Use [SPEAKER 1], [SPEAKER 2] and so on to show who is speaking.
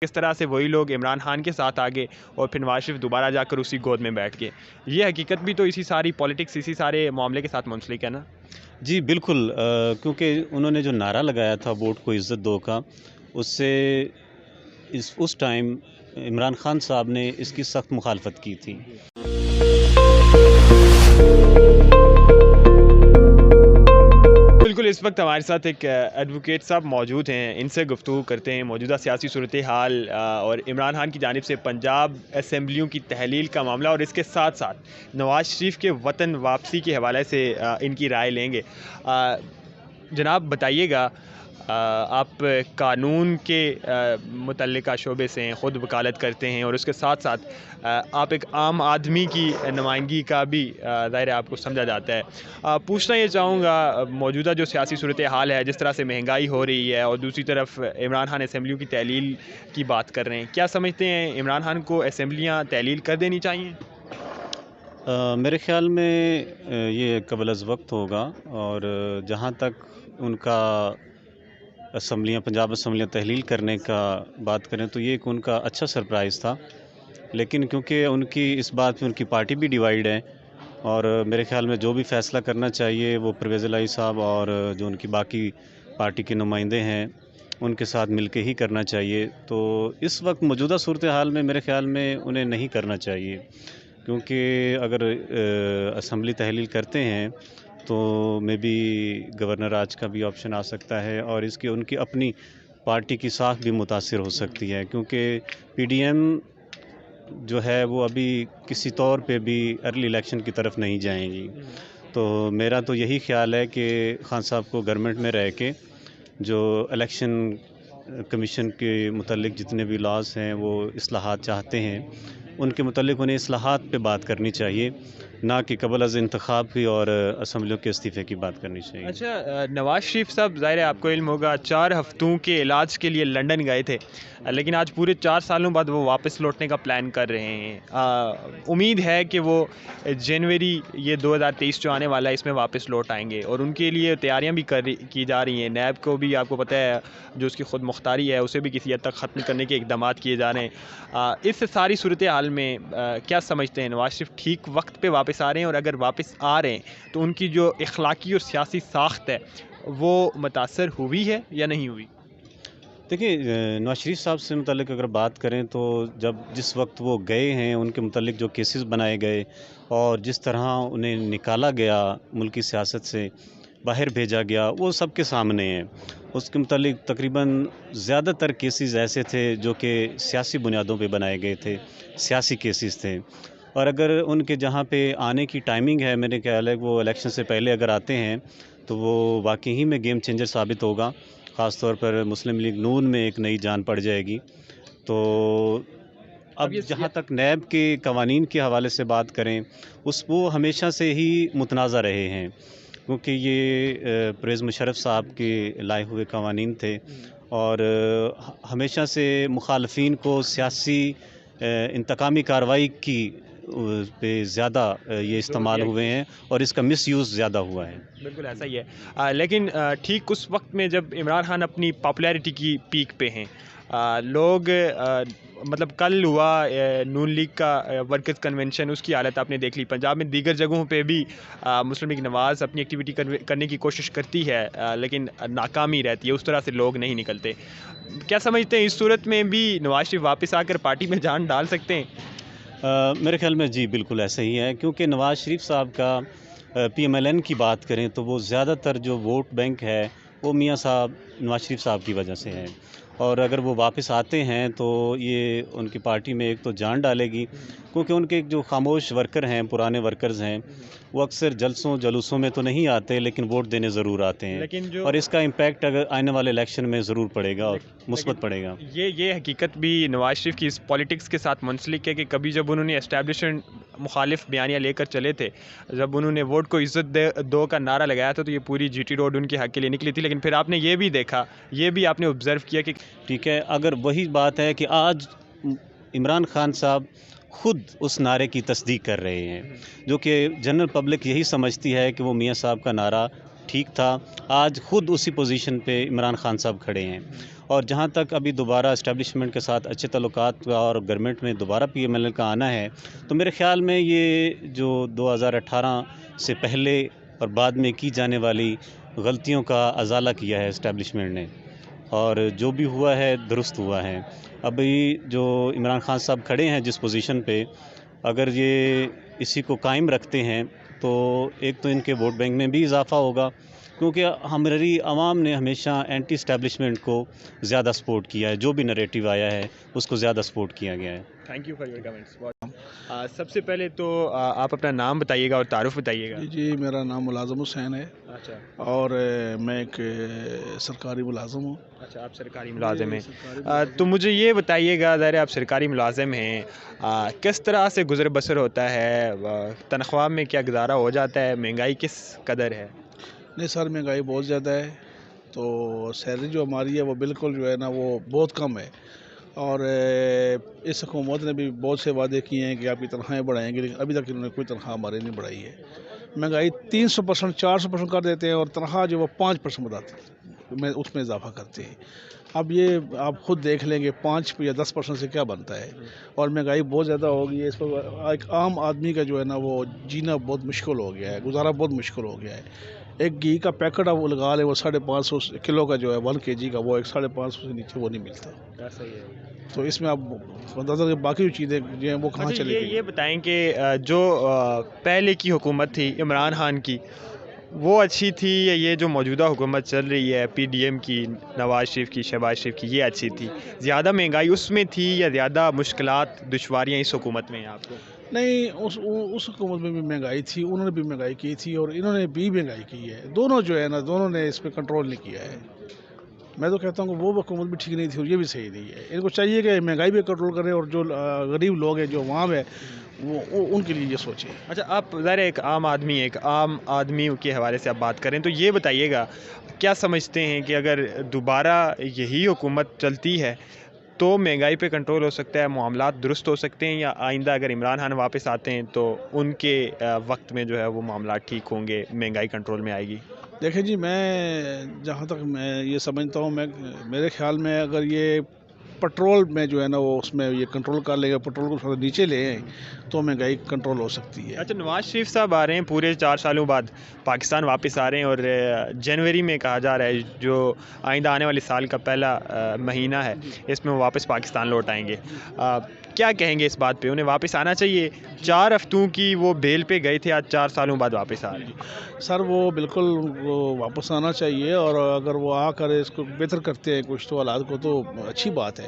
[SPEAKER 1] किस तरह से वही लोग इमरान खान के साथ आ गए और फिर नवाज शरीफ दोबारा जाकर उसी गोद में बैठ गए। ये हकीकत भी तो इसी सारी पॉलिटिक्स, इसी सारे मामले के साथ मुंसलिक है ना।
[SPEAKER 2] जी बिल्कुल, क्योंकि उन्होंने जो नारा लगाया था वोट को इज़्ज़त दो का, उससे उस टाइम इमरान खान साहब ने इसकी सख्त मुखालफत की थी।
[SPEAKER 1] बिल्कुल, इस वक्त हमारे साथ एक एडवोकेट साहब मौजूद हैं, इनसे गुफ्तगू करते हैं मौजूदा सियासी सूरत हाल और इमरान खान की जानिब से पंजाब असम्बलियों की तहलील का मामला और इसके साथ साथ नवाज शरीफ के वतन वापसी के हवाले से इनकी राय लेंगे। जनाब बताइएगा, आप कानून के मुतल्लिका शोबे से हैं, ख़ुद वकालत करते हैं और उसके साथ साथ आप एक आम आदमी की नुमाइंदगी का भी ज़ाहिर है आपको समझा जाता है। पूछना ये चाहूँगा, मौजूदा जो सियासी सूरत हाल है, जिस तरह से महंगाई हो रही है और दूसरी तरफ इमरान खान असम्बलियों की तहलील की बात कर रहे हैं, क्या समझते हैं इमरान खान को असम्बलियाँ तहलील कर देनी चाहिए?
[SPEAKER 2] मेरे ख़्याल में ये क़ब्ल अज़ वक्त होगा, और जहाँ तक उनका असम्बलियाँ, पंजाब असम्बलियाँ तहलील करने का बात करें तो ये एक उनका अच्छा सरप्राइज़ था। लेकिन क्योंकि उनकी इस बात में उनकी पार्टी भी डिवाइड है, और मेरे ख़्याल में जो भी फ़ैसला करना चाहिए वो परवेज़ इलाही साहब और जो उनकी बाकी पार्टी के नुमाइंदे हैं उनके साथ मिलके ही करना चाहिए। तो इस वक्त मौजूदा सूरत हाल में मेरे ख़्याल में उन्हें नहीं करना चाहिए, क्योंकि अगर असम्बली तहलील करते हैं तो मे बी गवर्नर राज का भी ऑप्शन आ सकता है, और इसकी उनकी अपनी पार्टी की साख भी मुतासिर हो सकती है, क्योंकि पीडीएम जो है वो अभी किसी तौर पे भी अर्ली इलेक्शन की तरफ नहीं जाएंगी। तो मेरा तो यही ख्याल है कि खान साहब को गवर्नमेंट में रह के जो इलेक्शन कमीशन के मुतल्लिक जितने भी लॉज हैं वो इस्लाहात चाहते हैं, उनके मुतल्लिक उन्हें इस्लाहात पे बात करनी चाहिए, ना कि क़ब्ल अज़ इंतखाब की और असम्बलियों के इस्तीफ़े की बात करनी चाहिए।
[SPEAKER 1] अच्छा, नवाज शरीफ साहब ज़ाहिर है आपको इल्म होगा 4 हफ्तों के इलाज के लिए लंदन गए थे, लेकिन आज पूरे 4 सालों बाद वो वापस लौटने का प्लान कर रहे हैं। उम्मीद है कि वो जनवरी ये 2023 जो आने वाला है इसमें वापस लौट आएंगे और उनके लिए तैयारियां भी की जा रही हैं। नैब को भी आपको पता है जो उसकी खुद मुख्तारी है उसे भी किसी हद तक ख़त्म करने के इकदाम किए जा रहे हैं। इस सारी सूरत हाल में क्या समझते हैं, नवाज शरीफ ठीक वक्त पे वापस आ रहे हैं, और अगर वापस आ रहे हैं तो उनकी जो इखलाकी और सियासी साख्त है वो मुतासर हुई है या नहीं हुई?
[SPEAKER 2] देखिए, नवाज शरीफ साहब से मुतल्लिक अगर बात करें तो जिस वक्त वो गए हैं उनके मुतल्लिक जो केसेस बनाए गए और जिस तरह उन्हें निकाला गया, मुल्की सियासत से बाहर भेजा गया, वो सबके सामने है। उसके मुतल्लिक तकरीबन ज़्यादातर केसेस ऐसे थे जो कि सियासी बुनियादों पे बनाए गए थे, सियासी केसेस थे। और अगर उनके जहाँ पे आने की टाइमिंग है, मेरे ख्याल है वो इलेक्शन से पहले अगर आते हैं तो वो वाकई ही में गेम चेंजर साबित होगा। ख़ास तौर पर मुस्लिम लीग नून में एक नई जान पड़ जाएगी। तो अब जहाँ तक नैब के कवानीन के हवाले से बात करें, वो हमेशा से ही मुतनाज़ा रहे हैं, क्योंकि ये परवेज़ मुशर्रफ साहब के लाए हुए कवानीन थे, और हमेशा से मुखालफिन को सियासी इंतकामी कार्रवाई की पे ज़्यादा ये इस्तेमाल हुए हैं और इसका मिसयूज़ ज़्यादा हुआ है।
[SPEAKER 1] बिल्कुल ऐसा ही है। लेकिन ठीक उस वक्त में जब इमरान खान अपनी पॉपुलैरिटी की पीक पे हैं, लोग मतलब कल हुआ नून लीग का वर्कर्स कन्वेंशन, उसकी हालत आपने देख ली। पंजाब में दीगर जगहों पे भी मुस्लिम लीग नवाज़ अपनी एक्टिविटी करने की कोशिश करती है, लेकिन नाकामी रहती है, उस तरह से लोग नहीं निकलते। क्या समझते हैं इस सूरत में भी नवाज शरीफ वापस आकर पार्टी में जान डाल सकते हैं?
[SPEAKER 2] मेरे ख्याल में जी बिल्कुल ऐसा ही है, क्योंकि नवाज़ शरीफ साहब का पीएमएलएन की बात करें तो वो ज़्यादातर जो वोट बैंक है वो मियां साहब, नवाज़ शरीफ साहब की वजह से है, और अगर वो वापस आते हैं तो ये उनकी पार्टी में एक तो जान डालेगी, क्योंकि उनके जो खामोश वर्कर हैं, पुराने वर्कर्स हैं, वो अक्सर जलसों जलूसों में तो नहीं आते लेकिन वोट देने ज़रूर आते हैं, और इसका इम्पैक्ट अगर आने वाले इलेक्शन में ज़रूर पड़ेगा और मुस्बत पड़ेगा।
[SPEAKER 1] ये हकीकत भी नवाज शरीफ की इस पॉलिटिक्स के साथ मुंसलिक है कि कभी जब उन्होंने एस्टैब्लिशमेंट मुखालिफ बयानियाँ लेकर चले थे, जब उन्होंने वोट को इज़्ज़त दो का नारा लगाया था तो ये पूरी जीटी रोड उनके हक़ के लिए निकली थी। लेकिन फिर आपने ये भी देखा, ये भी आपने ऑब्ज़र्व किया कि
[SPEAKER 2] ठीक है, अगर वही बात है कि आज इमरान खान साहब खुद उस नारे की तस्दीक कर रहे हैं, जो कि जनरल पब्लिक यही समझती है कि वो मियां साहब का नारा ठीक था, आज खुद उसी पोजीशन पे इमरान खान साहब खड़े हैं। اور جہاں تک ابھی دوبارہ اسٹیبلشمنٹ کے ساتھ اچھے تعلقات کا اور گورنمنٹ میں دوبارہ پی ایم ایل این کا آنا ہے، تو میرے خیال میں یہ جو 2018 سے پہلے اور بعد میں کی جانے والی غلطیوں کا ازالہ کیا ہے اسٹیبلشمنٹ نے، اور جو بھی ہوا ہے درست ہوا ہے۔ ابھی جو عمران خان صاحب کھڑے ہیں جس پوزیشن پہ، اگر یہ اسی کو قائم رکھتے ہیں تو ایک تو ان کے ووٹ بینک میں بھی اضافہ ہوگا، کیونکہ ہماری عوام نے ہمیشہ اینٹی اسٹیبلشمنٹ کو زیادہ سپورٹ کیا ہے، جو بھی نریٹو آیا ہے اس کو زیادہ سپورٹ کیا گیا ہے۔
[SPEAKER 1] Thank you for your comments. سب سے پہلے تو آپ اپنا نام بتائیے گا اور تعارف بتائیے گا۔
[SPEAKER 3] جی میرا نام ملازم حسین ہے
[SPEAKER 1] اچھا
[SPEAKER 3] اور میں ایک سرکاری ملازم ہوں۔
[SPEAKER 1] اچھا، آپ سرکاری ملازم ہیں۔ تو مجھے یہ بتائیے گا، ظاہر ہے آپ سرکاری ملازم ہیں، کس طرح سے گزر بسر ہوتا ہے؟ تنخواہ میں کیا گزارا ہو جاتا ہے؟ مہنگائی کس قدر ہے؟
[SPEAKER 3] نہیں سر، مہنگائی بہت زیادہ ہے، تو سیلری جو ہماری ہے وہ بالکل جو ہے نا وہ بہت کم ہے، اور اس حکومت نے بھی بہت سے وعدے کیے ہیں کہ آپ کی تنخواہیں بڑھائیں گے، لیکن ابھی تک انہوں نے کوئی تنخواہ ہماری نہیں بڑھائی ہے۔ مہنگائی 300%، 400% کر دیتے ہیں، اور تنخواہ جو وہ 5% بتاتے ہیں، اس میں اضافہ کرتے ہیں۔ اب یہ آپ خود دیکھ لیں گے 5 یا 10% سے کیا بنتا ہے، اور مہنگائی بہت زیادہ ہو گئی ہے۔ اس پر ایک عام آدمی کا جو ہے نا وہ جینا بہت مشکل ہو گیا ہے، گزارا بہت مشکل ہو گیا ہے۔ ایک گھی کا پیکٹ آپ لگا لیں، وہ 550 کلو کا جو ہے 1 kg کا، وہ 550 سے نیچے وہ نہیں ملتا۔
[SPEAKER 1] صحیح ہے۔
[SPEAKER 3] تو اس میں آپ اندازہ باقی جو چیزیں جو ہیں وہ کہاں چلی گئی۔
[SPEAKER 1] یہ بتائیں کہ جو پہلے کی حکومت تھی عمران خان کی، وہ اچھی تھی یا یہ جو موجودہ حکومت چل رہی ہے پی ڈی ایم کی، نواز شریف کی، شہباز شریف کی، یہ اچھی تھی؟ زیادہ مہنگائی اس میں تھی یا زیادہ مشکلات دشواریاں اس حکومت میں ہیں آپ کو؟
[SPEAKER 3] نہیں، اس حکومت میں بھی مہنگائی تھی، انہوں نے بھی مہنگائی کی تھی، اور انہوں نے بھی مہنگائی کی ہے۔ دونوں جو ہے نا، دونوں نے اس پہ کنٹرول نہیں کیا ہے۔ میں تو کہتا ہوں کہ وہ حکومت بھی ٹھیک نہیں تھی اور یہ بھی صحیح نہیں ہے۔ ان کو چاہیے کہ مہنگائی پہ کنٹرول کریں، اور جو غریب لوگ ہیں، جو عوام ہے، وہ ان کے لیے یہ سوچیں۔
[SPEAKER 1] اچھا، آپ ظاہر ایک عام آدمی کے حوالے سے آپ بات کریں تو یہ بتائیے گا، کیا سمجھتے ہیں کہ اگر دوبارہ یہی حکومت چلتی ہے تو مہنگائی پہ کنٹرول ہو سکتا ہے، معاملات درست ہو سکتے ہیں، یا آئندہ اگر عمران خان واپس آتے ہیں تو ان کے وقت میں جو ہے وہ معاملات ٹھیک ہوں گے، مہنگائی کنٹرول میں آئے گی؟
[SPEAKER 3] دیکھیں جی، میں جہاں تک میں یہ سمجھتا ہوں، میرے خیال میں اگر یہ پٹرول میں جو ہے نا وہ اس میں یہ کنٹرول کر لے گا، پٹرول کو تھوڑا نیچے لے آئیں تو مہنگائی کنٹرول ہو سکتی ہے۔
[SPEAKER 1] اچھا، نواز شریف صاحب آ رہے ہیں، پورے 4 سالوں بعد پاکستان واپس آ رہے ہیں، اور جنوری میں کہا جا رہا ہے جو آئندہ آنے والے سال کا پہلا مہینہ ہے، اس میں وہ واپس پاکستان لوٹ آئیں گے۔ کیا کہیں گے اس بات پہ؟ انہیں واپس آنا چاہیے؟ 4 ہفتوں کی وہ بیل پہ گئے تھے، آج 4 سالوں بعد واپس آ رہے ہیں۔
[SPEAKER 3] سر وہ بالکل واپس آنا چاہیے، اور اگر وہ آ کر اس کو بہتر کرتے ہیں کچھ تو حالات کو، تو اچھی بات ہے۔